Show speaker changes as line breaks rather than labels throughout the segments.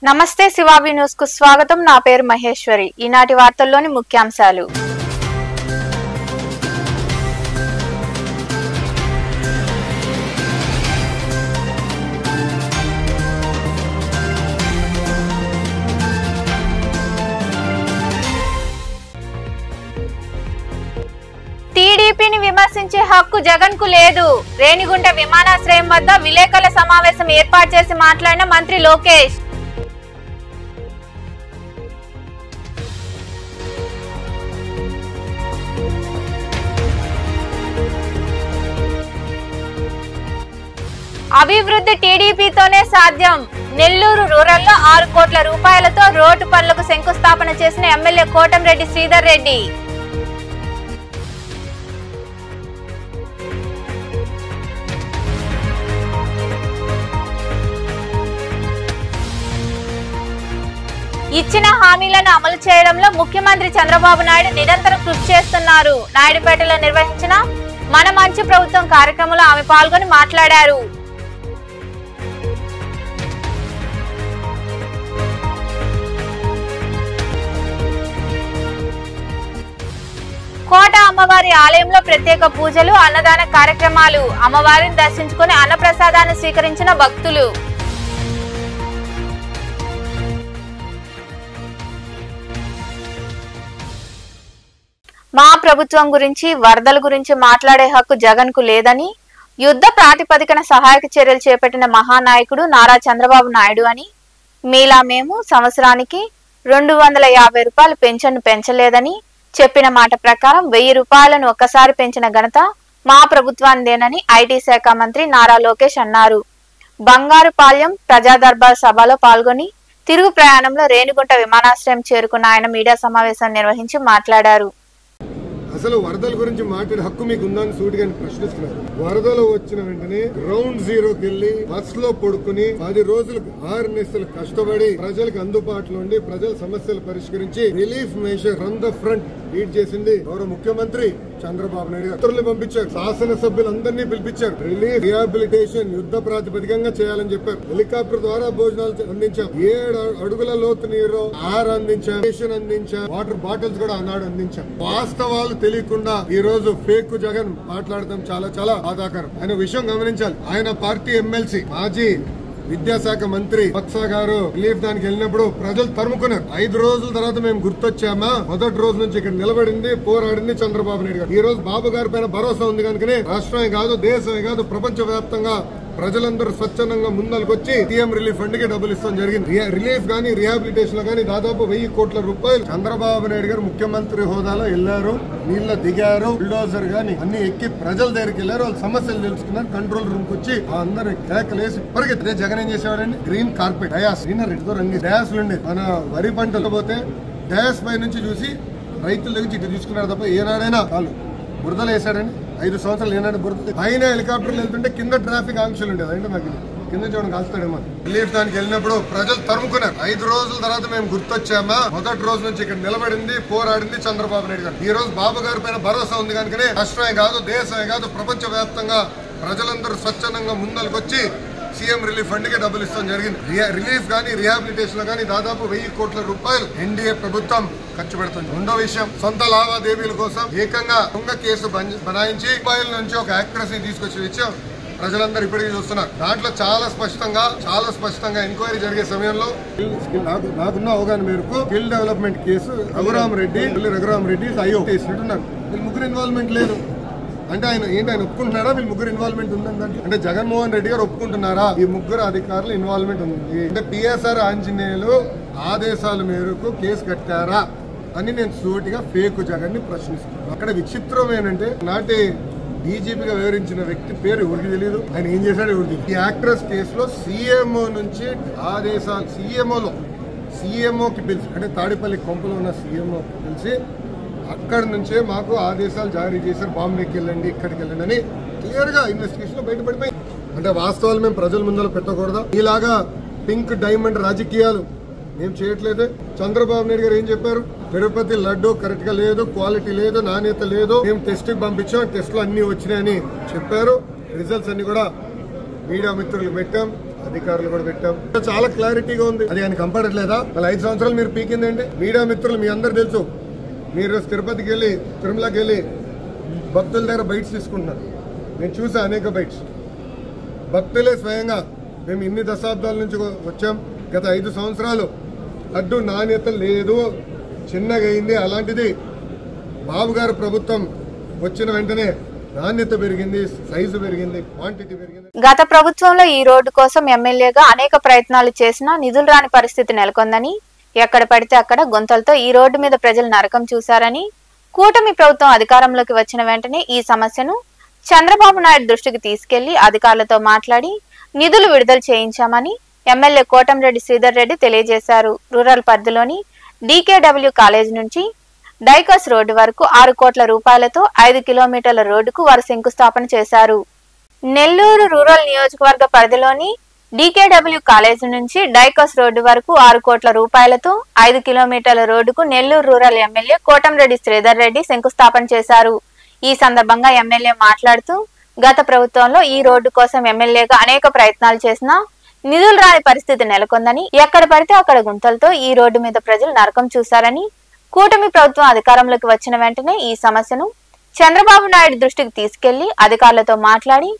నమస్తే శివాబి న్యూస్ కు స్వాగతం। నా పేరు మహేశ్వరి। ఈనాటి వార్తల్లోని ముఖ్యాంశాలు। టీడీపీని విమర్శించే హక్కు జగన్ కు లేదు। రేణిగుంట విమానాశ్రయం వద్ద విలేకరుల సమావేశం ఏర్పాటు చేసి మాట్లాడిన మంత్రి లోకేష్। అభివృద్ధి టీడీపీతోనే సాధ్యం। నెల్లూరు రూరల్లో 6 కోట్ల రూపాయలతో రోడ్డు పనులకు శంకుస్థాపన చేసిన ఎమ్మెల్యే కోటంరెడ్డి శ్రీధర్ రెడ్డి। ఇచ్చిన హామీలను అమలు చేయడంలో ముఖ్యమంత్రి చంద్రబాబు నాయుడు నిరంతరం కృషి చేస్తున్నారు। నాయుడుపేటలో నిర్వహించిన మన మంచి ప్రభుత్వం కార్యక్రమంలో ఆమె పాల్గొని మాట్లాడారు। కోట అమ్మవారి ఆలయంలో ప్రత్యేక పూజలు, అన్నదాన కార్యక్రమాలు। అమ్మవారిని దర్శించుకుని అన్నప్రసాదాన్ని స్వీకరించిన భక్తులు। మా ప్రభుత్వం గురించి, వరదల గురించి మాట్లాడే హక్కు జగన్ కు లేదని, యుద్ధ ప్రాతిపదికన సహాయక చర్యలు చేపట్టిన మహానాయకుడు నారా చంద్రబాబు నాయుడు అని, మీలా మేము సంవత్సరానికి 250 రూపాయలు పెన్షన్ పెంచలేదని చెప్పిన మాట ప్రకారం 1000 రూపాయలను ఒక్కసారి పెంచిన ఘనత మా ప్రభుత్వానిదేనని ఐటీ శాఖ మంత్రి నారా లోకేష్ అన్నారు। బంగారుపాళ్యం ప్రజా దర్బార్ సభలో పాల్గొని తిరుగు ప్రయాణంలో రేణిగుంట విమానాశ్రయం చేరుకున్న ఆయన మీడియా సమావేశం నిర్వహించి మాట్లాడారు।
అసలు వరదల గురించి మాట్లాడే హక్కు మీకు ఉందని సూటిగా ప్రశ్నిస్తున్నారు। వరదలు వచ్చిన వెంటనే గ్రౌండ్ జీరోకి వెళ్లి బస్ లో పడుకుని 10 రోజులకు 6 నెలలు కష్టపడి ప్రజలకు అందుబాటులో ఉండి ప్రజల సమస్యలు పరిష్కరించి relief measure from the front lead చేసింది గౌరవ ముఖ్యమంత్రి చంద్రబాబు నాయుడు గారు పంపించారు। శాసనసభ్యులందరినీ పిలిపించారు। రిలీఫ్ రిహాబిలిటేషన్ యుద్ధ ప్రాతిపదికంగా చేయాలని చెప్పారు। హెలికాప్టర్ ద్వారా భోజనాలు అందించాం। 7 అడుగుల లోతు నీరు ఆహారం అందించాం, అందించాం, వాటర్ బాటిల్స్ కూడా ఆనాడు అందించాం। వాస్తవాలు తెలియకుండా ఈ రోజు ఫేక్ జగన్ మాట్లాడటం చాలా చాలా బాధాకరం। ఆయన విషయం గమనించాలి। ఆయన పార్టీ ఎమ్మెల్సీ మాజీ విద్యాశాఖ మంత్రి వత్స గారు రిలీఫ్ దానికి వెళ్ళినప్పుడు ప్రజలు తరుముకున్నారు। 5 రోజుల తర్వాత మేము గుర్తొచ్చామా, మొదటి రోజు నుంచి ఇక్కడ నిలబడింది, పోరాడింది చంద్రబాబు నాయుడు గారు। ఈ రోజు బాబు గారి పైన భరోసా ఉంది కనుకనే రాష్ట్రమే కాదు, దేశమే కాదు, ప్రపంచ వ్యాప్తంగా ప్రజలందరూ స్వచ్ఛందంగా ముందలుకొచ్చి సీఎం రిలీఫ్ ఫండ్ కి డబ్బులు ఇస్తాం జరిగింది। రిలీఫ్ గానీ రిహాబిలిటేషన్ గానీ దాదాపు 1000 కోట్ల రూపాయలు చంద్రబాబు నాయుడు గారు ముఖ్యమంత్రి హోదాలో వెళ్లారు, నీళ్ళ దిగారు, బుల్డోజర్ గానీ అన్ని ఎక్కి ప్రజల దగ్గరికి వెళ్లారు, వాళ్ళ సమస్యలు తెలుసుకున్నారు, కంట్రోల్ రూమ్ కి వచ్చి అందరు కేకలేసి పరిగెత్తే జగన్ ఏం చేసేవాడండి, గ్రీన్ కార్పెట్ డయాస్ రెడ్డితో రంగి డయాస్ ఉండే మన వరి పంటలు పోతే డయాస్ పై నుంచి చూసి రైతుల దగ్గర ఇటు తీసుకున్నారు తప్ప ఏనాడైనా వాళ్ళు బురదలు వేసాడని 5 సంవత్సరాలు ఏనాడు బురద పైన హెలికాప్టర్లు వెళ్తుంటే కింద ట్రాఫిక్ ఆంక్షలు ఉండేది, అంటే నాకు కింద చూడడం కాల్స్తాడేమో। రిలీఫ్ దానికి వెళ్ళినప్పుడు ప్రజలు తరుముకున్నారు। 5 రోజుల తర్వాత మేము గుర్తొచ్చామా, మొదటి రోజు నుంచి ఇక్కడ నిలబడింది, పోరాడింది చంద్రబాబు నాయుడు గారు। ఈ రోజు బాబు గారి పైన భరోసా ఉంది కనుకనే రాష్ట్రమే కాదు, దేశమే కాదు, ప్రపంచ వ్యాప్తంగా ప్రజలందరూ స్వచ్ఛందంగా ముందలుకొచ్చి సీఎం రిలీఫ్ ఫండ్ కి డబ్బులు ఇస్తాం జరిగింది। రిలీఫ్ గానీ రిహాబిలిటేషన్ గానీ దాదాపు 1000 కోట్ల రూపాయలు ఎన్డీఏ ప్రభుత్వం ఖర్చు పెడుతుంది। రెండో విషయం, సొంత లావాదేవీల కోసం ఏకంగా దొంగ కేసు బనాయించి రూపాయల నుంచి ఒక యాక్ట్రెస్ ని తీసుకొచ్చిన విషయం ప్రజలందరూ ఇప్పటికీ చూస్తున్నారు। దాంట్లో చాలా స్పష్టంగా ఎంక్వైరీ జరిగే సమయంలో నాకున్న అవగాహన మేరకు skill development case Raghuram Reddy అయ్యో చేసినట్టున్నారు। వీళ్ళు ముగ్గురు ఇన్వాల్వ్మెంట్ లేదు అంటే ఆయన ఒప్పుకుంటున్నారా వీళ్ళు ముగ్గురు ఇన్వాల్వ్మెంట్ ఉందంటే, అంటే జగన్మోహన్ రెడ్డి గారు ఒప్పుకుంటున్నారా ఈ ముగ్గురు అధికారులు ఇన్వాల్వ్మెంట్ ఉంది అంటే పిఎస్ఆర్ ఆంజనేయులు ఆదేశాల మేరకు కేసు కట్టారా అని నేను సూటిగా ఫేక్ జగన్ ని ప్రశ్నిస్తున్నాను। అక్కడ విచిత్రం ఏంటంటే నాటి డీజీపీగా వివరించిన వ్యక్తి పేరు ఎవరికి తెలియదు, ఆయన ఏం చేశాడో ఎవరికి తెలియదు। ఈ యాక్ట్రెస్ కేసులో సీఎంఓ నుంచి ఆదేశాలు సీఎంఓకి పిలిచి, అంటే తాడిపల్లి కొంపలో ఉన్న సీఎంఓ పిలిచి అక్కడి నుంచే మాకు ఆదేశాలు జారీ చేశారు, బాంబేకి వెళ్ళండి, ఇక్కడికి వెళ్ళండి అని క్లియర్ గా ఇన్వెస్టిగేషన్ లో బయటపడిపోయింది। అంటే వాస్తవాలు మేము ప్రజల ముందర పెట్టకూడదా? ఇలాగా పింక్ డైమండ్ రాజకీయాలు మేము చేయట్లేదు। చంద్రబాబు నాయుడు గారు ఏం చెప్పారు, తిరుపతి లడ్డు కరెక్ట్ గా లేదు, క్వాలిటీ లేదు, నాణ్యత లేదు, మేము టెస్ట్ కి పంపించాం, టెస్ట్ లో అన్ని వచ్చినాయని చెప్పారు। రిజల్ట్స్ అన్ని కూడా మీడియా మిత్రులు పెట్టాం। అధికారులు కూడా పెట్టాం. చాలా క్లారిటీగా ఉంది. అది ఆయన కంపడట్లేదా? మళ్ళీ 5 సంవత్సరాలు మీరు పీకిందండి. మీడియా మిత్రులు మీ అందరు తెలుసు, మీరు తిరుపతికి వెళ్ళి తిరుమలకి వెళ్ళి భక్తుల దగ్గర బైట్స్ తీసుకుంటున్నారు. నేను చూసా అనేక బైట్స్. భక్తులే స్వయంగా మేము ఇన్ని దశాబ్దాల నుంచి వచ్చాం, గత 5 సంవత్సరాలు లడ్డు నాణ్యత లేదు, చిన్నగా అయింది. అలాంటిది బాబు గారు ప్రభుత్వం వచ్చిన వెంటనే నాణ్యత పెరిగింది, సైజు పెరిగింది, క్వాంటిటీ పెరిగింది.
గత ప్రభుత్వంలో ఈ రోడ్డు కోసం ఎమ్మెల్యేగా అనేక ప్రయత్నాలు చేసినా నిధులు రాని పరిస్థితి నెలకొందని, ఎక్కడ పడితే అక్కడ గుంతలతో ఈ రోడ్డు మీద ప్రజలు నరకం చూశారని, కూటమి ప్రభుత్వం అధికారంలోకి వచ్చిన వెంటనే ఈ సమస్యను చంద్రబాబు నాయుడు దృష్టికి తీసుకెళ్లి అధికారులతో మాట్లాడి నిధులు విడుదల చేయించామని ఎమ్మెల్యే కోటంరెడ్డి శ్రీధర్ రెడ్డి తెలియజేశారు. రూరల్ పరిధిలోని DKW కాలేజ్ నుంచి డైకాస్ రోడ్డు వరకు 6 కోట్ల రూపాయలతో 5 కిలోమీటర్ల రోడ్డుకు వారు శంకుస్థాపన చేశారు. నెల్లూరు రూరల్ నియోజకవర్గ పరిధిలోని DKW కాలేజ్ నుంచి డైకాస్ రోడ్డు వరకు 6 కోట్ల రూపాయలతో 5 కిలోమీటర్ల రోడ్డుకు నెల్లూరు రూరల్ ఎమ్మెల్యే కోటంరెడ్డి శ్రీధర్ రెడ్డి శంకుస్థాపన చేశారు. ఈ సందర్భంగా ఎమ్మెల్యే మాట్లాడుతూ, గత ప్రభుత్వంలో ఈ రోడ్డు కోసం ఎమ్మెల్యేగా అనేక ప్రయత్నాలు చేసినా నిధులు రాని పరిస్థితి నెలకొందని, ఎక్కడ పడితే అక్కడ గుంతలతో ఈ రోడ్డు మీద ప్రజలు నరకం చూశారని, కూటమి ప్రభుత్వం అధికారంలోకి వచ్చిన వెంటనే ఈ సమస్యను చంద్రబాబు నాయుడు దృష్టికి తీసుకెళ్లి అధికారులతో మాట్లాడి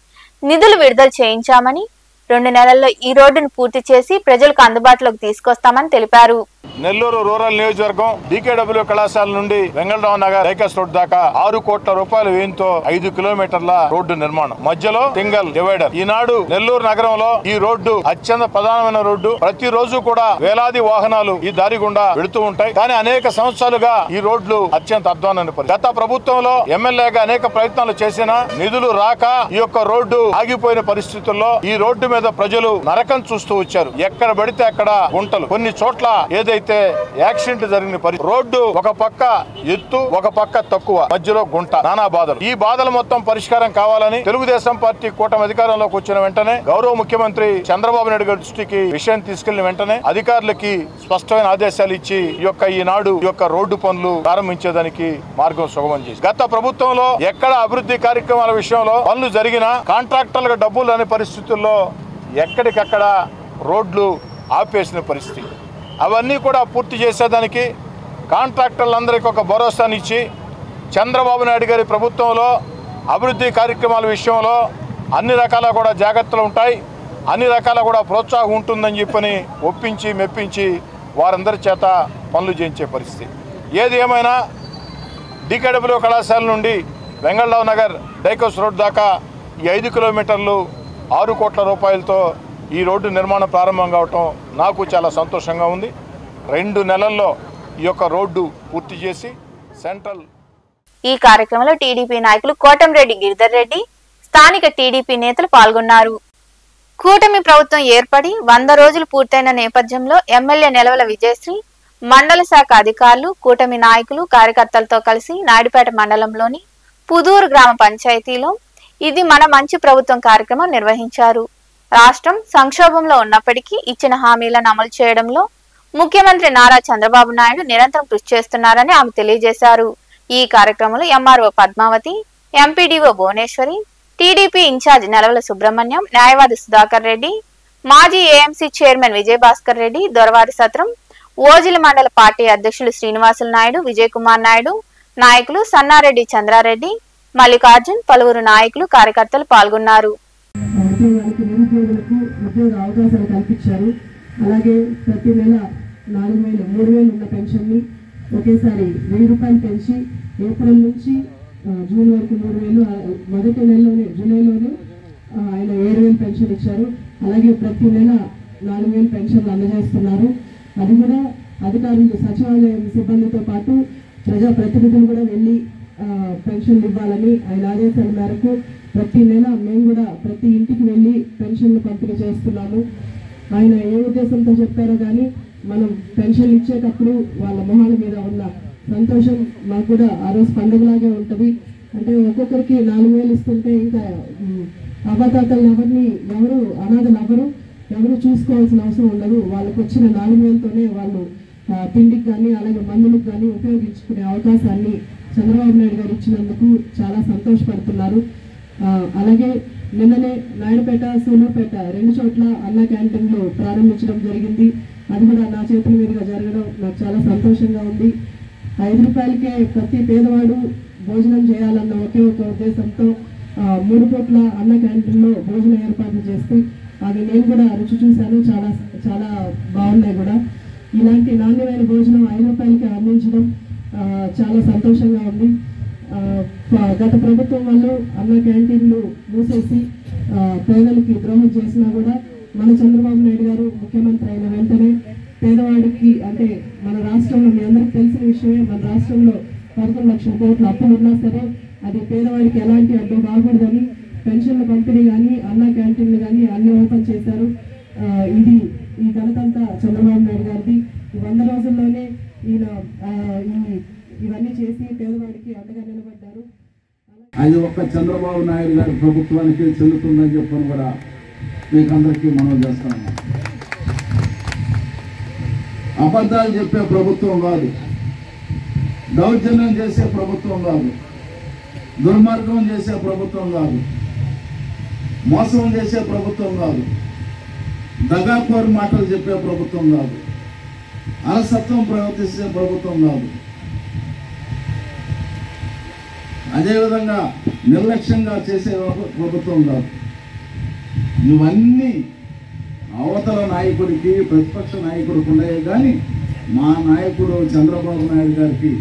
నిధులు విడుదల చేయించామని, 2 నెలల్లో ఈ రోడ్డును పూర్తి చేసి ప్రజలకు అందుబాటులోకి తీసుకొస్తామని తెలిపారు.
నెల్లూరు రూరల్ నియోజకవర్గం DKW కళాశాల నుండి వెంగళరావు నగర్ డైకాస్ రోడ్ దాకా 6 కోట్ల రూపాయల వ్యయంతో 5 కిలోమీటర్ల రోడ్డు నిర్మాణం, మధ్యలో సింగల్ డివైడర్. ఈనాడు నెల్లూరు నగరంలో ఈ రోడ్డు అత్యంత ప్రధానమైన రోడ్డు. ప్రతి రోజు కూడా వేలాది వాహనాలు ఈ దారి గుండా వెళుతూ ఉంటాయి. కానీ అనేక సంవత్సరాలుగా ఈ రోడ్లు అత్యంత అధ్వానమైన పరిస్థితి. గత ప్రభుత్వంలో ఎమ్మెల్యేగా అనేక ప్రయత్నాలు చేసినా నిధులు రాక ఈ యొక్క రోడ్డు ఆగిపోయిన పరిస్థితుల్లో ఈ రోడ్డు మీద ప్రజలు నరకం చూస్తూ వచ్చారు. ఎక్కడ పడితే అక్కడ గుంటలు, కొన్ని చోట్ల ఏదైతే యాక్సిడెంట్ జరిగిన పరిస్థితి, రోడ్డు ఒక పక్క ఎత్తు ఒక పక్క తక్కువ, మధ్యలో గుంట, నానా బాధలు. ఈ బాధలు మొత్తం పరిష్కారం కావాలని తెలుగుదేశం పార్టీ కూటమి అధికారంలోకి వచ్చిన వెంటనే గౌరవ ముఖ్యమంత్రి చంద్రబాబు నాయుడు గారి దృష్టికి విషయం తీసుకెళ్లిన వెంటనే అధికారులకి స్పష్టమైన ఆదేశాలు ఇచ్చి ఈనాడు రోడ్డు పనులు ప్రారంభించేదానికి మార్గం సుగమం చేసి, గత ప్రభుత్వంలో ఎక్కడ అభివృద్ధి కార్యక్రమాల విషయంలో పనులు జరిగినా కాంట్రాక్టర్లకు డబ్బులు అనే పరిస్థితుల్లో ఎక్కడికక్కడ రోడ్లు ఆపేసిన పరిస్థితి. అవన్నీ కూడా పూర్తి చేసేదానికి కాంట్రాక్టర్లందరికీ ఒక భరోసానిచ్చి చంద్రబాబు నాయుడు గారి ప్రభుత్వంలో అభివృద్ధి కార్యక్రమాల విషయంలో అన్ని రకాల కూడా జాగ్రత్తలు ఉంటాయి, అన్ని రకాల కూడా ప్రోత్సాహం ఉంటుందని చెప్పని ఒప్పించి మెప్పించి వారందరి చేత పనులు చేయించే పరిస్థితి. ఏది ఏమైనా DKW కళాశాల నుండి వెంగళరావు నగర్ డైకాస్ రోడ్ దాకా ఈ 5 కిలోమీటర్లు 6 కోట్ల రూపాయలతో ఈ రోడ్డు నిర్మాణం ప్రారంభం కావటం నాకు చాలా సంతోషంగా ఉంది. 2 నెలల్లో ఈ యొక్క రోడ్డు పూర్తి చేసి సెంట్రల్.
ఈ కార్యక్రమంలో టీడీపీ నాయకులు కోటంరెడ్డి గిరిధర్ రెడ్డి, స్థానిక టీడీపీ నేతలు పాల్గొన్నారు. కూటమి ప్రభుత్వం ఏర్పడి 100 రోజులు పూర్తయిన నేపథ్యంలో ఎమ్మెల్యే నెలవల విజయశ్రీ, మండల శాఖ అధికారులు, కూటమి నాయకులు, కార్యకర్తలతో కలిసి నాయుడుపేట మండలంలోని పుదూరు గ్రామ పంచాయతీలో ఇది మన మంచి ప్రభుత్వం కార్యక్రమం నిర్వహించారు. రాష్ట్రం సంక్షోభంలో ఉన్నప్పటికీ ఇచ్చిన హామీలను అమలు చేయడంలో ముఖ్యమంత్రి నారా చంద్రబాబు నాయుడు నిరంతరం కృషి చేస్తున్నారని ఆమె తెలియజేశారు. ఈ కార్యక్రమంలో MRO Padmavati, MPDO Bhuvaneswari, TDP incharge Nelavala Subrahmanyam, న్యాయవాది సుధాకర్ రెడ్డి, మాజీ ఏఎంసీ చైర్మన్ విజయభాస్కర్ రెడ్డి, దొరవారి సత్రం, ఓజిలి మండల పార్టీ అధ్యక్షులు శ్రీనివాసులు నాయుడు, విజయ్ కుమార్ నాయుడు, నాయకులు సన్నారెడ్డి, చంద్రారెడ్డి, మల్లికార్జున్, పలువురు నాయకులు, కార్యకర్తలు పాల్గొన్నారు.
ఉద్యోగానికి నిరుద్యోగులకు ఉద్యోగ అవకాశాలు కల్పించారు. అలాగే ప్రతి నెల 4,000, 3,000 ఉన్న పెన్షన్ని ఒకేసారి 1,000 రూపాయలు పెంచి ఏప్రిల్ నుంచి జూన్ వరకు 3,000, మొదటి నెలలోనే జూలైలోనే ఆయన 7,000 పెన్షన్ ఇచ్చారు. అలాగే ప్రతి నెల 4,000 పెన్షన్లు అందజేస్తున్నారు. అది కూడా అధికారులు, సచివాలయం సిబ్బందితో పాటు ప్రజాప్రతినిధులు కూడా వెళ్ళి పెన్షన్లు ఇవ్వాలని ఆయన ఆదేశాల మేరకు ప్రతి నెల మేము కూడా ప్రతి ఇంటికి వెళ్ళి పెన్షన్లు పంపిణీ చేస్తున్నాము. ఆయన ఏ ఉద్దేశంతో చెప్పారో కానీ మనం పెన్షన్లు ఇచ్చేటప్పుడు వాళ్ళ మొహాల మీద ఉన్న సంతోషం మాకు కూడా ఆ రోజు పండుగలాగే ఉంటుంది. అంటే ఒక్కొక్కరికి 4,000 ఇస్తుంటే ఇంకా అవ్వతాతలు ఎవరు అనాథలు ఎవరు చూసుకోవాల్సిన అవసరం ఉండదు. వాళ్ళకి వచ్చిన 4,000తోనే వాళ్ళు తిండికి కానీ అలాగే మందులకు కానీ ఉపయోగించుకునే అవకాశాన్ని చంద్రబాబు నాయుడు గారు ఇచ్చినందుకు చాలా సంతోషపడుతున్నారు. అలాగే నిన్ననే నాయుడుపేట, సూలూరుపేట 2 చోట్ల అన్న క్యాంటీన్లు ప్రారంభించడం జరిగింది. అది కూడా నా చేతుల మీదుగా జరగడం నాకు చాలా సంతోషంగా ఉంది. 5 రూపాయలకే ప్రతి పేదవాడు భోజనం చేయాలన్న ఒకే ఒక ఉద్దేశంతో 3 పూట్ల అన్న క్యాంటీన్లో భోజనం ఏర్పాట్లు చేస్తే అవి నేను కూడా రుచి చూశాను. చాలా చాలా బాగున్నాయి కూడా. ఇలాంటి నాణ్యమైన భోజనం 5 రూపాయలకి అందించడం చాలా సంతోషంగా ఉంది. గత ప్రభుత్వం వాళ్ళు అన్న క్యాంటీన్లు మూసేసి పేదలకి ద్రోహం చేసినా కూడా మన చంద్రబాబు నాయుడు గారు ముఖ్యమంత్రి అయిన వెంటనే పేదవాడికి, అంటే మన రాష్ట్రంలో మీ అందరికీ తెలిసిన విషయమే, మన రాష్ట్రంలో 11 లక్షల కోట్ల అప్పులు ఉన్నా సరే అది పేదవాడికి ఎలాంటి అడ్డు కాకూడదని పెన్షన్ల పంపిణీ కానీ అన్న క్యాంటీన్లు కానీ అన్ని ఓపెన్ చేశారు. ఈ ఘనతంతా చంద్రబాబు నాయుడు గారిది. 100 రోజుల్లోనే ఈయన ఇవన్నీ చేసి పేదవాడికి అండగా నిలబడ్డారు.
అది ఒక్క చంద్రబాబు నాయుడు గారి ప్రభుత్వానికి చెల్లుతుందని చెప్పని కూడా మీకు అందరికీ మనం చేస్తాము. అబద్ధాలు చెప్పే ప్రభుత్వం కాదు, దౌర్జన్యం చేసే ప్రభుత్వం కాదు, దుర్మార్గం చేసే ప్రభుత్వం కాదు, మోసం చేసే ప్రభుత్వం కాదు, దగాకోరు మాటలు చెప్పే ప్రభుత్వం కాదు, అలసత్వం ప్రవర్తించే ప్రభుత్వం కాదు, అదేవిధంగా నిర్లక్ష్యంగా చేసే ప్రభుత్వం కాదు. ఇవన్నీ అవతల నాయకుడికి, ప్రతిపక్ష నాయకుడికి ఉన్నాయి. కానీ మా నాయకుడు చంద్రబాబు నాయుడు గారికి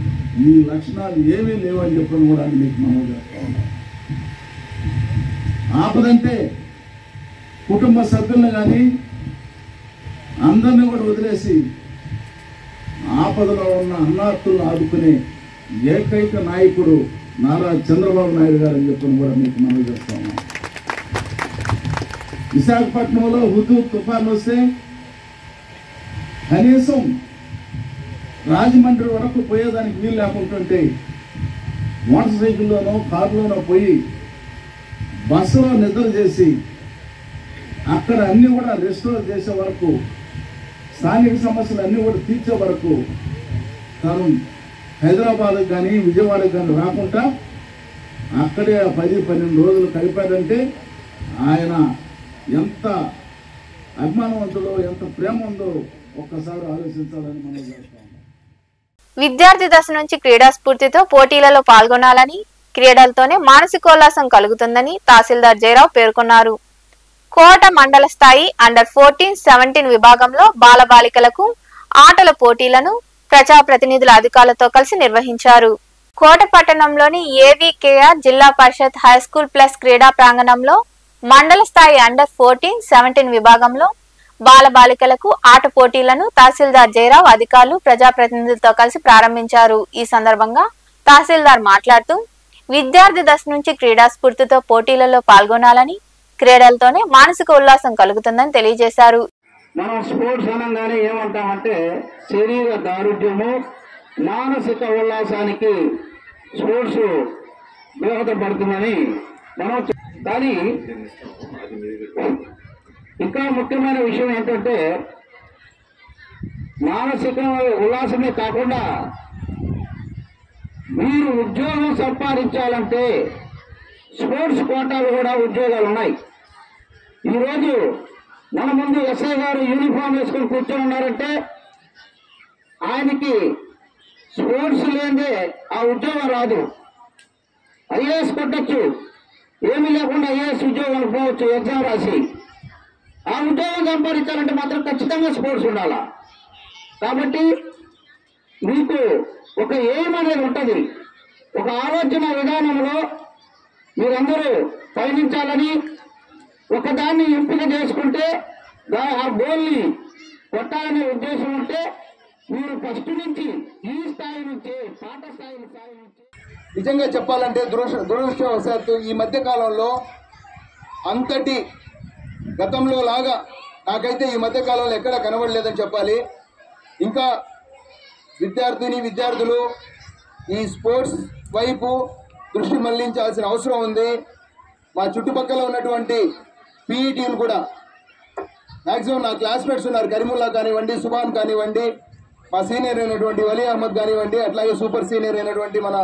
ఈ లక్షణాలు ఏమీ లేవని చెప్పని కూడా మీకు మనం చేస్తా ఉన్నాం. ఆపదంటే కుటుంబ సభ్యులను కానీ అందరినీ కూడా వదిలేసి ఆపదలో ఉన్న అన్నార్తులను ఆదుకునే ఏకైక నాయకుడు నారా చంద్రబాబు నాయుడు గారు అని చెప్పని కూడా మీకు మనం చేస్తా ఉన్నాం. విశాఖపట్నంలో హుదూద్ తుఫాన్ వస్తే కనీసం రాజమండ్రి వరకు పోయేదానికి వీలు లేకుంటుంటే మోటార్ సైకిల్లోనో కారులోనో పోయి బస్సులో నిద్ర చేసి అక్కడ అన్నీ కూడా రెస్టోర్ చేసే వరకు, స్థానిక సమస్యలు అన్నీ కూడా తీర్చే వరకు తను హైదరాబాద్కి కానీ విజయవాడకి కానీ రాకుండా అక్కడే 10-12 రోజులు కలిపాడంటే ఆయన ఎంత అభిమానవంతులో, ఎంత ప్రేమ ఉందో ఒక్కసారి ఆలోచించాలని మనం చేస్తాం.
విద్యార్థి దశ నుంచి క్రీడా స్ఫూర్తితో పోటీలలో పాల్గొనాలని, క్రీడలతోనే మానసికోల్లాసం కలుగుతుందని తహసీల్దార్ జయరావు పేర్కొన్నారు. కోట మండల స్థాయి అండర్ 14-17 విభాగంలో బాలబాలికలకు ఆటల పోటీలను ప్రజాప్రతినిధుల అధికారులతో కలిసి నిర్వహించారు. కోట పట్టణంలోని ఏవీకేఆర్ జిల్లా పరిషత్ హైస్కూల్ ప్లస్ క్రీడా ప్రాంగణంలో మండల స్థాయి అండర్ 14-17 విభాగంలో బాలబాలికలకు ఆట పోటీలను తహసీల్దార్ జయరావు అధికారులు ప్రజాప్రతినిధులతో కలిసి ప్రారంభించారు. ఈ సందర్భంగా తహసీల్దార్ మాట్లాడుతూ విద్యార్థి దశ నుంచి క్రీడా స్ఫూర్తితో పోటీలలో పాల్గొనాలని, క్రీడలతోనే మానసిక ఉల్లాసం కలుగుతుందని తెలియజేశారు.
మనం స్పోర్ట్స్ అనగానే ఏమంటామంటే శరీర దారుఢ్యము, మానసిక ఉల్లాసానికి స్పోర్ట్స్ దోహదపడుతుందని మనం. కానీ ఇంకా ముఖ్యమైన విషయం ఏంటంటే మానసిక ఉల్లాసమే కాకుండా మీరు ఉద్యోగం సంపాదించాలంటే స్పోర్ట్స్ కోటాలు కూడా ఉద్యోగాలు ఉన్నాయి. ఈరోజు మన ముందు ఎస్ఐ గారు యూనిఫామ్ వేసుకొని కూర్చొని ఉన్నారంటే ఆయనకి స్పోర్ట్స్ లేదే ఆ ఉద్యోగం రాదు. ఐఏఎస్ కొట్టచ్చు, ఏమీ లేకుండా ఐఏఎస్ ఉద్యోగం పోవచ్చు ఎగ్జామ్ రాసి. ఆ ఉద్యోగం సంపాదించాలంటే మాత్రం ఖచ్చితంగా స్పోర్ట్స్ ఉండాలా. కాబట్టి మీకు ఒక ఎయిమ్ అనేది ఉంటుంది. ఒక ఆలోచన విధానంలో మీరందరూ పయనించాలని ఒకదాన్ని ఎంపిక చేసుకుంటే ఆ గోల్ని కొట్టాలనే ఉద్దేశం ఉంటే మీరు ఫస్ట్ నుంచి ఈ స్థాయి నుంచి పాఠ స్థాయి నుంచి.
నిజంగా చెప్పాలంటే దురదృష్టవశాత్తు ఈ మధ్య కాలంలో అంతటి గతంలో లాగా నాకైతే ఈ మధ్య కాలంలో ఎక్కడ కనబడలేదని చెప్పాలి. ఇంకా విద్యార్థులు ఈ స్పోర్ట్స్ వైపు దృష్టి మళ్లించాల్సిన అవసరం ఉంది. మా చుట్టుపక్కల ఉన్నటువంటి పీఈటీలు కూడా మ్యాక్సిమం నా క్లాస్మేట్స్ ఉన్నారు. కరీముల్లా కానివ్వండి, సుబాన్ కానివ్వండి, మా సీనియర్ అయినటువంటి వలీ అహ్మద్ కానివ్వండి, అట్లాగే సూపర్ సీనియర్ అయినటువంటి మన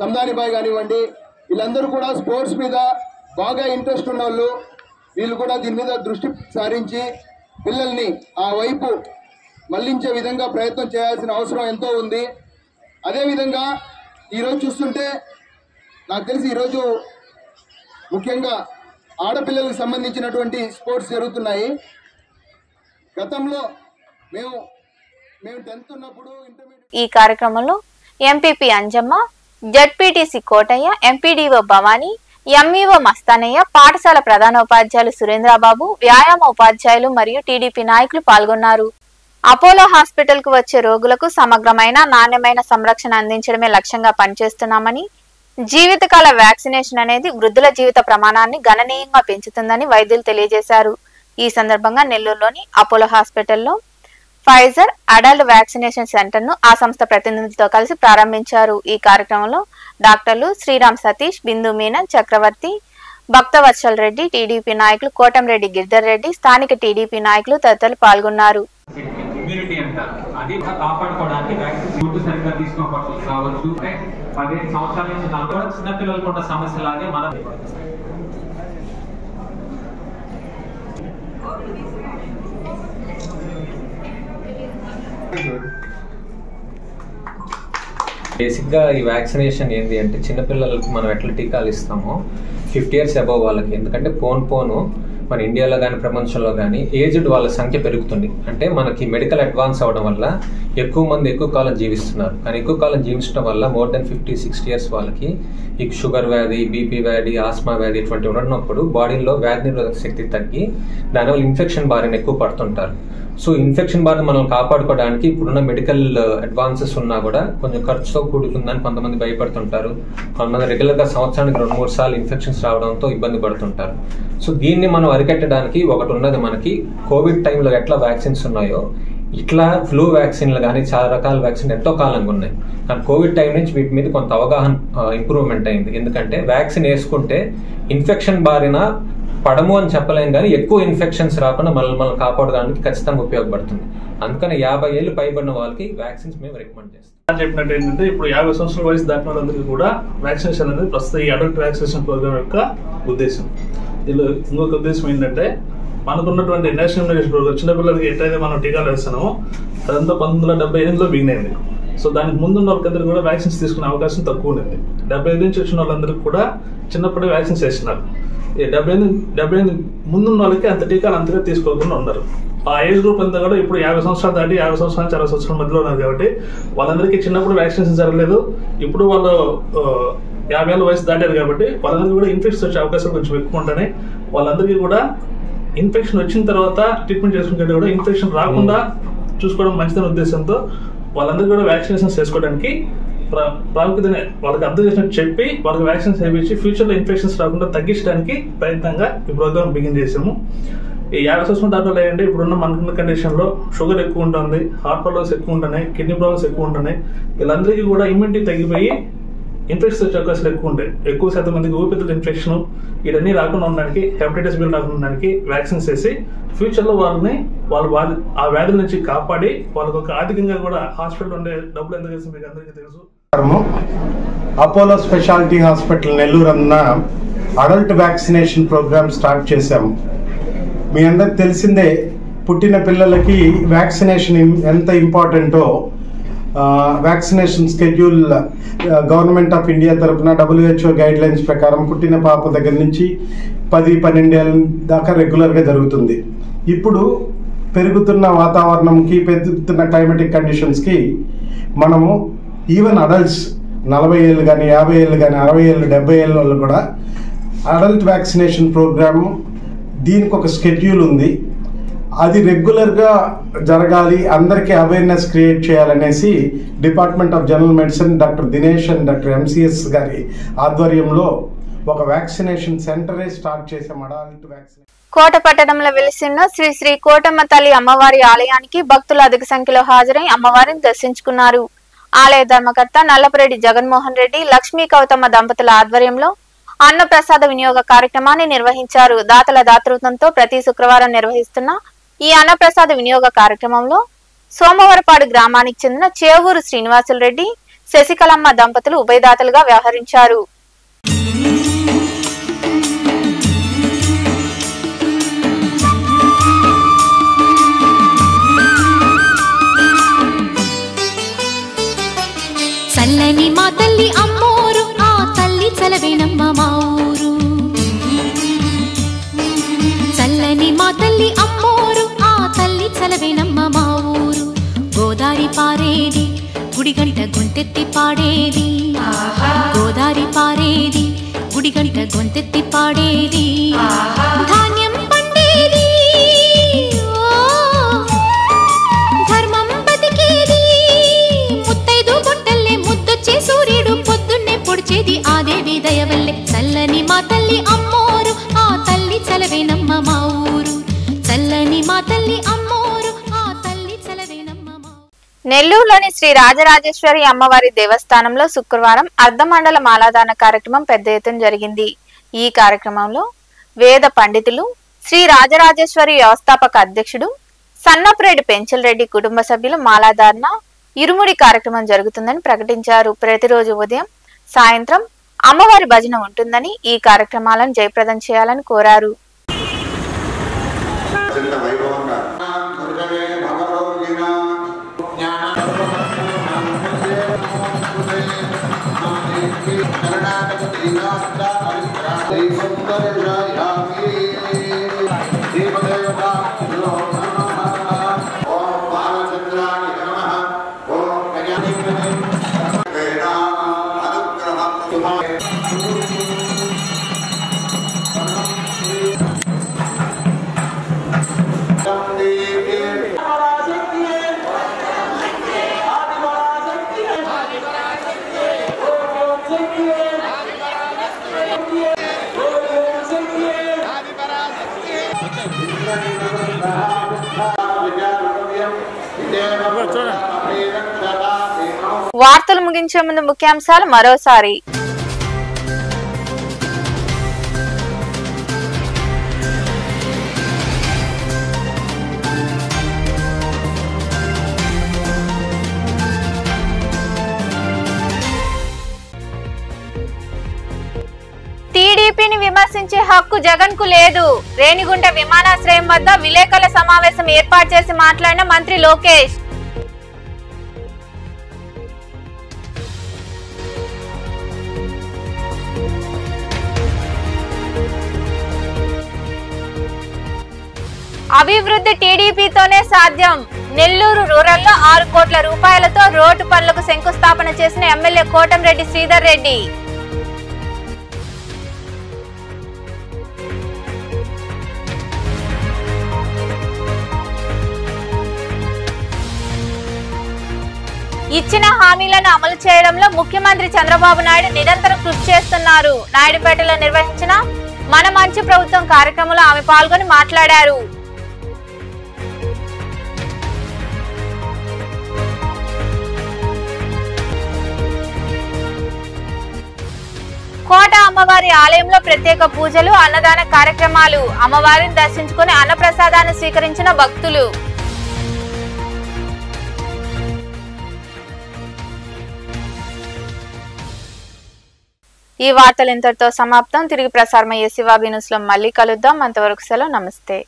సందానిబాయ్ కానివ్వండి, వీళ్ళందరూ కూడా స్పోర్ట్స్ మీద బాగా ఇంట్రెస్ట్ ఉన్న వాళ్ళు వీళ్ళు కూడా దీని మీద దృష్టి సారించి పిల్లల్ని ఆ వైపు మళ్లించే విధంగా ప్రయత్నం చేయాల్సిన అవసరం ఎంతో ఉంది. అదేవిధంగా ఈరోజు చూస్తుంటే నాకు తెలిసి ఈరోజు ముఖ్యంగా ఆడపిల్లలకు సంబంధించినటువంటి స్పోర్ట్స్ జరుగుతున్నాయి. గతంలో మేము 10th ఉన్నప్పుడు ఇంటర్మీడియట్
ఈ కార్యక్రమంలో MPP Anjamma, ZPTC Kotaiah, MPDO Bhavani, MEO Mastanaiah, పాఠశాల ప్రధానోపాధ్యాయులు సురేంద్రబాబు, వ్యాయామ ఉపాధ్యాయులు మరియు టీడీపీ నాయకులు పాల్గొన్నారు. అపోలో హాస్పిటల్ కు వచ్చే రోగులకు సమగ్రమైన నాణ్యమైన సంరక్షణ అందించడమే లక్ష్యంగా పనిచేస్తున్నామని, జీవితకాల వ్యాక్సినేషన్ అనేది వృద్ధుల జీవిత ప్రమాణాన్ని గణనీయంగా పెంచుతుందని వైద్యులు తెలియజేశారు. ఈ సందర్భంగా నెల్లూరులోని అపోలో హాస్పిటల్లో ఫైజర్ అడల్ట్ వ్యాక్సినేషన్ సెంటర్ ను ఆ సంస్థ ప్రతినిధులతో కలిసి ప్రారంభించారు. ఈ కార్యక్రమంలో డాక్టర్లు శ్రీరామ్ సతీష్, బిందు మీనన్, చక్రవర్తి, భక్తవత్సల్ రెడ్డి, టీడీపీ నాయకులు కోటంరెడ్డి గిరిధర్ రెడ్డి, స్థానిక టీడీపీ నాయకులు తదితరులు పాల్గొన్నారు.
ఇమ్యూనిటీ అంటారు, అది కాపాడుకోవడానికి వ్యాక్సిన్ ఫుడ్ సరిగ్గా తీసుకోకపోవచ్చు కావచ్చు. 15 సంవత్సరాల నుంచి కూడా చిన్నపిల్లలకు ఉన్న సమస్యలాగే మనం
బేసిక్గా ఈ వ్యాక్సినేషన్ ఏంటి అంటే చిన్నపిల్లలకి మనం ఎట్లా టీకాలు ఇస్తామో 50 years అబోవ్ వాళ్ళకి, ఎందుకంటే పోను మన ఇండియాలో కానీ ప్రపంచంలో కానీ ఏజ్డ్ వాళ్ళ సంఖ్య పెరుగుతుంది. అంటే మనకి మెడికల్ అడ్వాన్స్ అవ్వడం వల్ల ఎక్కువ మంది ఎక్కువ కాలం జీవిస్తున్నారు. కానీ ఎక్కువ కాలం జీవించడం వల్ల మోర్ దెన్ 50-60 years వాళ్ళకి ఈ షుగర్ వ్యాధి, బీపీ వ్యాధి, ఆస్మా వ్యాధి ఇటువంటి ఉన్నప్పుడు బాడీలో వ్యాధి నిరోధక శక్తి తగ్గి దానివల్ల ఇన్ఫెక్షన్ బారిన ఎక్కువ పడుతుంటారు. సో ఇన్ఫెక్షన్ బారిన మనం కాపాడుకోవడానికి ఇప్పుడున్న మెడికల్ అడ్వాన్సెస్ ఉన్నా కూడా కొంచెం ఖర్చుతో కూడుకుందని కొంతమంది భయపడుతుంటారు. కొంతమంది రెగ్యులర్గా సంవత్సరానికి 2-3 సార్లు ఇన్ఫెక్షన్స్ రావడంతో ఇబ్బంది పడుతుంటారు. సో దీన్ని మనం అరికట్టడానికి ఒకటి ఉన్నది, మనకి కోవిడ్ టైంలో ఎట్లా వ్యాక్సిన్స్ ఉన్నాయో ఇట్లా ఫ్లూ వ్యాక్సిన్లు కానీ చాలా రకాల వ్యాక్సిన్ ఎంతో కాలంగా ఉన్నాయి. కానీ కోవిడ్ టైం నుంచి వీటి మీద కొంత అవగాహన ఇంప్రూవ్మెంట్ అయింది. ఎందుకంటే వ్యాక్సిన్ వేసుకుంటే ఇన్ఫెక్షన్ బారిన పడము అని చెప్పలేం, కానీ ఎక్కువ ఇన్ఫెక్షన్స్ రాకుండా మనం కాపాడడానికి ఖచ్చితంగా ఉపయోగపడుతుంది. అందుకని 50 ఏళ్ళు పైబడిన వాళ్ళకి వ్యాక్సిన్స్ మేము రికమెండ్ చేస్తాం.
చెప్పినట్టు ఏంటంటే ఇప్పుడు 50 సంవత్సరాల వయసు దాటిన వాళ్ళందరికీ కూడా వ్యాక్సినేషన్ అనేది ప్రస్తుతం ఈ అడల్ట్ వ్యాక్సినేషన్ ప్రోగ్రామ్ యొక్క ఉద్దేశం. ఇందులో ఇంకొక ఉద్దేశం ఏంటంటే మనకున్నటువంటి నేషనల్ ఇమ్యునైజేషన్ ప్రోగ్రామ్ చిన్నపిల్లలకి ఎట్లయితే మనం టీకాలు వేస్తున్నామో అదంతా 1978లో బిగినైంది. సో దానికి ముందున్న వాళ్ళందరూ కూడా వ్యాక్సిన్స్ తీసుకునే అవకాశం తక్కువ ఉంది. 75 నుంచి వచ్చిన వాళ్ళందరికీ కూడా చిన్నప్పుడే వ్యాక్సిన్స్ వేస్తున్నారు. 75 ముందున్న వాళ్ళకి అంత టీకాలు అంతగా తీసుకోకుండా ఉన్నారు. ఆ ఏజ్ గ్రూప్ అంతా కూడా ఇప్పుడు 50 సంవత్సరాలు దాటి 50 సంవత్సరాల నుంచి 60 సంవత్సరాల మధ్యలో ఉన్నారు. కాబట్టి వాళ్ళందరికీ చిన్నప్పుడు వ్యాక్సినేషన్ జరగలేదు. ఇప్పుడు వాళ్ళు 50 ఏళ్ళ వయసు దాటారు కాబట్టి వాళ్ళందరికీ కూడా ఇన్ఫెక్షన్ వచ్చే అవకాశాలు కొంచెం ఎక్కువ ఉంటాయి. వాళ్ళందరికీ కూడా ఇన్ఫెక్షన్ వచ్చిన తర్వాత ట్రీట్మెంట్ చేసుకుంటే కూడా ఇన్ఫెక్షన్ రాకుండా చూసుకోవడం మంచిదనే ఉద్దేశంతో వాళ్ళందరికీ కూడా వ్యాక్సినేషన్స్ చేసుకోవడానికి ప్రాముఖ్యతని వాళ్ళకి అర్థం చేసినట్టు చెప్పి వాళ్ళకి వ్యాక్సిన్స్ వేయించి ఫ్యూచర్లో ఇన్ఫెక్షన్స్ రాకుండా తగ్గించడానికి ప్రయత్నంగా ఈ ప్రోగ్రామ్ బిగిన్ చేసాము. ఈ 50 సంవత్సరాల దాంట్లో ఏంటంటే ఇప్పుడున్న మనకున్న కండిషన్లో షుగర్ ఎక్కువ ఉంటుంది, హార్ట్ ప్రాబ్లమ్స్ ఎక్కువ ఉంటున్నాయి, కిడ్నీ ప్రాబ్లమ్స్ ఎక్కువ ఉంటున్నాయి. వీళ్ళందరికీ కూడా ఇమ్యూనిటీ తగ్గిపోయి ఇన్ఫెక్షన్స్ వచ్చే అవకాశాలు ఎక్కువ ఉంటాయి. ఎక్కువ శాతం మందికి ఊపిరితిత్తుల ఇన్ఫెక్షన్ ఇవన్నీ రాకుండా ఉండడానికి, హెపటైటిస్ బి రాకుండా ఉండడానికి వ్యాక్సిన్స్ వేసి ఫ్యూచర్లో వాళ్ళని ఆ వ్యాధుల నుంచి కాపాడి వాళ్ళకి ఒక ఆర్థికంగా కూడా హాస్పిటల్ ఉండే డబ్బులు ఎంత చేసి మీకు అందరికీ తెలుసు.
అపోలో స్పెషాలిటీ హాస్పిటల్ నెల్లూరు అన్న అడల్ట్ వ్యాక్సినేషన్ ప్రోగ్రామ్ స్టార్ట్ చేశాము. మీ అందరికి తెలిసిందే, పుట్టిన పిల్లలకి వ్యాక్సినేషన్ ఎంత ఇంపార్టెంటో vaccination schedule government of India తరఫున WHO గైడ్ లైన్స్ ప్రకారం పుట్టిన పాప దగ్గర నుంచి 10-12 ఏళ్ళ దాకా రెగ్యులర్గా జరుగుతుంది. ఇప్పుడు పెరుగుతున్న వాతావరణంకి, పెరుగుతున్న క్లైమేటిక్ కండిషన్స్కి మనము ఈవెన్ అడల్ట్స్ 40 ఏళ్ళు కానీ 50 ఏళ్ళు కానీ 60 ఏళ్ళు 70 ఏళ్ళ వాళ్ళు కూడా అడల్ట్ వ్యాక్సినేషన్ ప్రోగ్రాము దీనికి ఒక స్కెడ్యూల్ ఉంది. అది రెగ్యులర్గా జరగాలి, అందరికీ అవేర్నెస్ క్రియేట్ చేయాలనేసి department of general medicine doctor Dinesh and doctor MCS గారి ఆధ్వర్యంలో ఒక వ్యాక్సినేషన్ సెంటరే స్టార్ట్ చేసాం. Adult vaccination.
కోట పట్టణంలో వెలిసిన శ్రీ శ్రీ కోటమ్మ తల్లి అమ్మవారి ఆలయానికి భక్తులు అధిక సంఖ్యలో హాజరై అమ్మవారిని దర్శించుకున్నారు. ఆలయ ధర్మకర్త నల్లపురెడ్డి జగన్మోహన్ రెడ్డి, లక్ష్మీ కౌతమ్మ దంపతుల ఆధ్వర్యంలో అన్న ప్రసాద వినియోగ కార్యక్రమాన్ని నిర్వహించారు. దాతల దాతృత్వంతో ప్రతి శుక్రవారం నిర్వహిస్తున్న ఈ అన్నప్రసాద వినియోగ కార్యక్రమంలో సోమవరపాడు గ్రామానికి చెందిన చేవూరు శ్రీనివాసులు రెడ్డి, శశికళమ్మ దంపతులు ఉభయదాతలుగా వ్యవహరించారు.
గుడిగంట గొంతెత్తి పాడేది గోదారి పారేది గుడిగంట గొంతెత్తి పాడేది ధాన్యం పండేది ధర్మం బతికేది ముత్తైదు గుంటల్లే ముద్దొచ్చే సూర్యుడు పొద్దున్నే పొడిచేది ఆ దేవి దయవల్లే చల్లని మా తల్లి అమ్మోరు ఆ తల్లి చలవేనమ్మ మా ఊరు చల్లని మా తల్లి అమ్మోరు ఆ తల్లి చలవేనమ్మ మా
నెల్లూరులోని శ్రీ రాజరాజేశ్వరి అమ్మవారి దేవస్థానంలో శుక్రవారం అర్ధమండల మాలాదాన కార్యక్రమం పెద్ద ఎత్తున జరిగింది. ఈ కార్యక్రమంలో వేద పండితులు, శ్రీ రాజరాజేశ్వరి వ్యవస్థాపక అధ్యక్షుడు సన్నపురెడ్డి పెంచల్ రెడ్డి కుటుంబ సభ్యులు మాలాధారణ ఇరుముడి కార్యక్రమం జరుగుతుందని ప్రకటించారు. ప్రతిరోజు ఉదయం సాయంత్రం అమ్మవారి భజన ఉంటుందని ఈ కార్యక్రమాలను జయప్రదం చేయాలని కోరారు. వార్తలు ముగించే ముందు ముఖ్యాంశాలు మరోసారి. టీడీపీని విమర్శించే హక్కు జగన్ కు లేదు. రేణిగుంట విమానాశ్రయం వద్ద విలేకరుల సమావేశం ఏర్పాటు చేసి మాట్లాడిన మంత్రి లోకేష్. అభివృద్ధి టీడీపీతోనే సాధ్యం. నెల్లూరు రూరల్లో 6 కోట్ల రూపాయలతో రోడ్డు పనులకు శంకుస్థాపన చేసిన ఎమ్మెల్యే కోటంరెడ్డి శ్రీధర్ రెడ్డి. ఇచ్చిన హామీలను అమలు చేయడంలో ముఖ్యమంత్రి చంద్రబాబు నాయుడు నిరంతరం కృషి చేస్తున్నారు. నాయుడుపేటలో నిర్వహించిన మన మంచి ప్రభుత్వం కార్యక్రమంలో ఆమె పాల్గొని మాట్లాడారు. కోట అమ్మవారి ఆలయంలో ప్రత్యేక పూజలు, అన్నదాన కార్యక్రమాలు. అమ్మవారిని దర్శించుకుని అన్నప్రసాదాన్ని స్వీకరించిన భక్తులు. ఈ వార్తలు ఇంతటితో సమాప్తం. తిరిగి ప్రసారమయ్యే శివాబి న్యూస్ లో మళ్ళీ కలుద్దాం. అంతవరకు సెలవు. నమస్తే.